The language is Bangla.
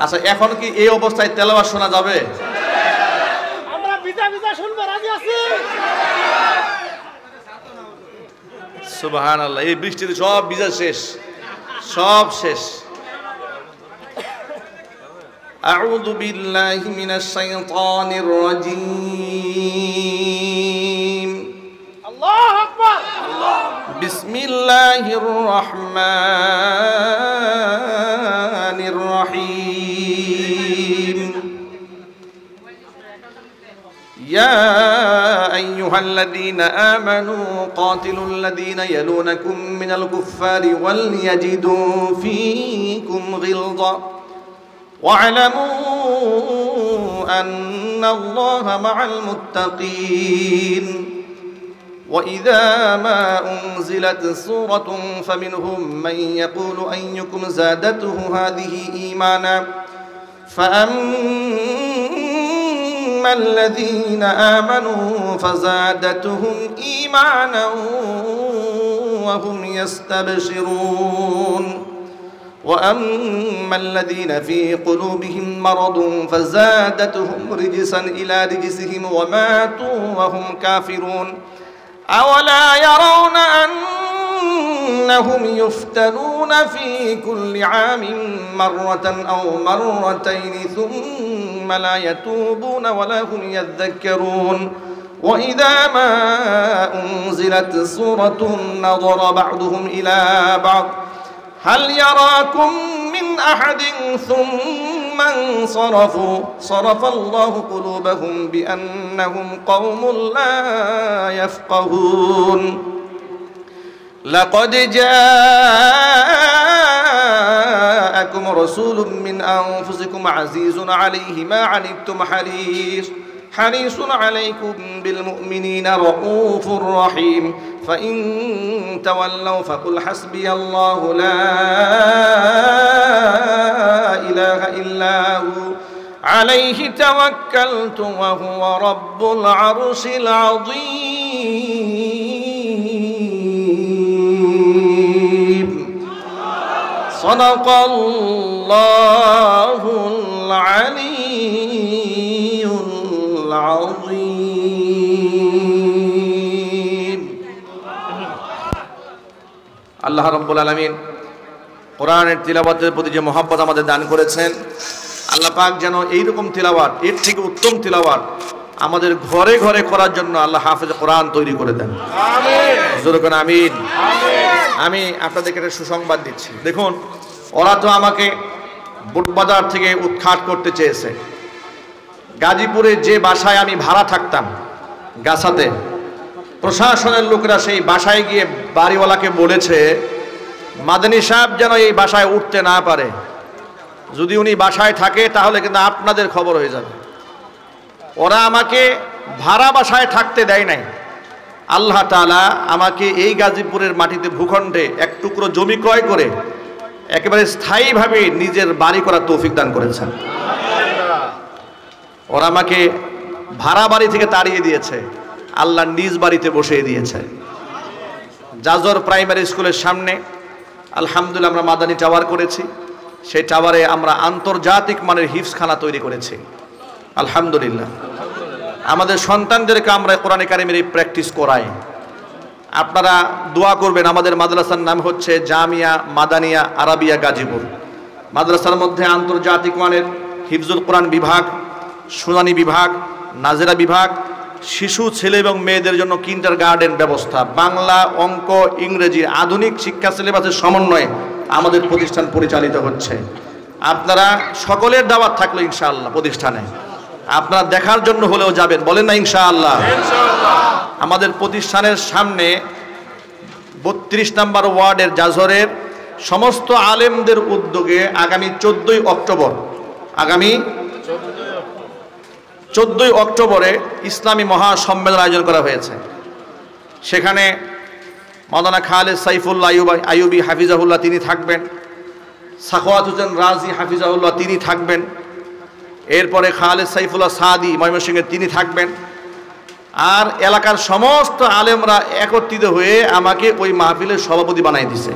আচ্ছা, এখন কি এই অবস্থায় তেলাওয়াত শোনা যাবে? আমরা ভিজা ভিজা শুনবো, রাজি আছি। সুবহানাল্লাহ, এই বৃষ্টিতে সব ভিজা শেষ, সব শেষ। আউযু বিল্লাহি মিনাশ শাইতানির রাজীম। আল্লাহু আকবার। বিসমিল্লাহির রহমানির রহিম। ইয়া আইয়ুহাল্লাযীনা আমানু কাতিলুল্লাযীনা ইয়ালুনাকুম মিনাল কুফফারি ওয়াল ইয়াজিদু ফীকুম গিলযা ওয়া'লামু আন্নাল্লাহা মা'আল মুত্তাকিন। وإذا ما أنزلت سورة فمنهم من يقول أيكم زادته هذه إيمانا فأما الذين آمنوا فزادتهم إيمانا وهم يستبشرون وأما الذين في قلوبهم مرض فزادتهم رجسا إلى رجسهم وماتوا وهم كافرون أولا يرون أنهم يفتنون في كل عام مرة أو مرتين ثم لا يتوبون ولا هم يذكرون وإذا ما أنزلت سورة نظر بعضهم إلى بعض هل يراكم من أحد ثم انصرفوا صرف الله قلوبهم بأنهم قوم لا يفقهون لقد جاءكم رسول من أنفسكم عزيز عليه ما عنتم حريص عليكم بالمؤمنين رؤوف رحيم فإن تولوا فقل حسبي الله لا إله إلا هو عليه توكلت وهو رب العرش العظيم صدق الله العلي العظيم আল্লাহ রাব্বুল আলামিন কোরআনের তিলাওয়াতের প্রতি যে মহব্বত আমাদের দান করেছেন, আল্লাহ পাক যেন এইরকম তিলাওয়াত, এর থেকে উত্তম তিলাওয়াত আমাদের ঘরে ঘরে করার জন্য আল্লাহ হাফেজ কোরআন তৈরি করে দেন। আমিন। জোরে বলুন আমিন। আমি আপনাদেরকে একটা সুসংবাদ দিচ্ছি। দেখুন, ওরা তো আমাকে বুটবাজার থেকে উৎখাত করতে চেয়েছে। গাজীপুরে যে বাসায় আমি ভাড়া থাকতাম গাছাতে, প্রশাসনের লোকেরা সেই বাসায় গিয়ে বাড়িওয়ালাকে বলেছে মাদানী সাহেব যেন এই বাসায় উঠতে না পারে, যদি উনি বাসায় থাকে তাহলে কিন্তু আপনাদের খবর হয়ে যাবে। ওরা আমাকে ভাড়া বাসায় থাকতে দেয় নাই। আল্লাহ তাআলা আমাকে এই গাজীপুরের মাটিতে ভূখণ্ডে এক টুকরো জমি ক্রয় করে একেবারে স্থায়ীভাবে নিজের বাড়ি করার তৌফিক দান করেছেন। ওরা আমাকে ভাড়া বাড়ি থেকে তাড়িয়ে দিয়েছে, আল্লাহ নিজ বাড়িতে বসিয়ে দিয়েছে। জাজর প্রাইমারি স্কুলের সামনে আলহামদুলিল্লাহ আমরা মাদানী টাওয়ার করেছি। সেই টাওয়ারে আমরা আন্তর্জাতিক মানের হিফজখানা তৈরি করেছি আলহামদুলিল্লাহ। আমাদের সন্তানদেরকে আমরা কোরআনে কারিমের এই প্র্যাকটিস করাই। আপনারা দোয়া করবেন। আমাদের মাদ্রাসার নাম হচ্ছে জামিয়া মাদানিয়া আরাবিয়া গাজীপুর। মাদ্রাসার মধ্যে আন্তর্জাতিক মানের হিফজুল কোরআন বিভাগ, শুনানি বিভাগ, নাজেরা বিভাগ, শিশু ছেলে এবং মেয়েদের জন্য কিন্ডারগার্টেন ব্যবস্থা, বাংলা, অঙ্ক, ইংরেজি আধুনিক শিক্ষা সিলেবাসের সমন্বয়ে আমাদের প্রতিষ্ঠান পরিচালিত হচ্ছে। আপনারা সকলের দাওয়াত থাকলো ইনশাআল্লাহ প্রতিষ্ঠানে। আপনারা দেখার জন্য হলেও যাবেন, বলেন না ইনশাআল্লাহ। আমাদের প্রতিষ্ঠানের সামনে 32 নম্বর ওয়ার্ডের জাজরের সমস্ত আলেমদের উদ্যোগে আগামী 14ই অক্টোবরে ইসলামী মহাসম্মেলন আয়োজন করা হয়েছে। সেখানে মাওলানা খালেদ সাইফুল্লাহ আইয়ুবী হাফিজাহুল্লাহ তিনি থাকবেন, সাখাওয়াত হোসেন রাজি হাফিজাহুল্লাহ তিনি থাকবেন, এরপরে খালেদ সাইফুল্লাহ সাদি ময়মনসিংহের তিনি থাকবেন। আর এলাকার সমস্ত আলেমরা একত্রিত হয়ে আমাকে ওই মাহফিলের সভাপতি বানাই দিছে।